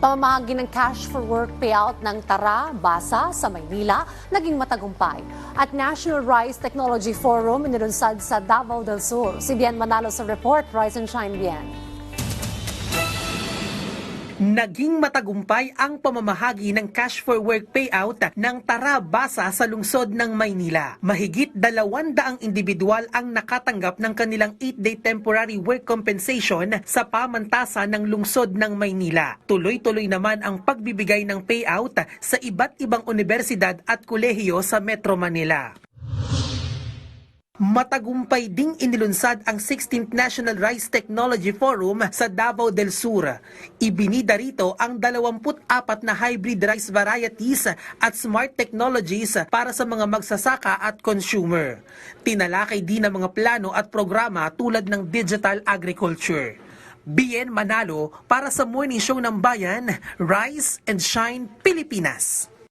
Pamamahagi ng cash for work payout ng Tara, Basa sa Maynila naging matagumpay. At National Rice Technology Forum inilunsad sa Davao del Sur. Si Bien Manalo sa report. Rise and shine, Bien. Naging matagumpay ang pamamahagi ng cash for work payout ng Tara, Basa sa lungsod ng Maynila. Mahigit 200 individual ang nakatanggap ng kanilang 8-day temporary work compensation sa pamantasan ng lungsod ng Maynila. Tuloy-tuloy naman ang pagbibigay ng payout sa iba't ibang universidad at kolehiyo sa Metro Manila. Matagumpay ding inilunsad ang 16th National Rice Technology Forum sa Davao del Sur. Ibinida rito ang 24 na hybrid rice varieties at smart technologies para sa mga magsasaka at consumer. Tinalakay din ang mga plano at programa tulad ng digital agriculture. Bien Manalo para sa Morning Show ng Bayan, Rise and Shine, Pilipinas.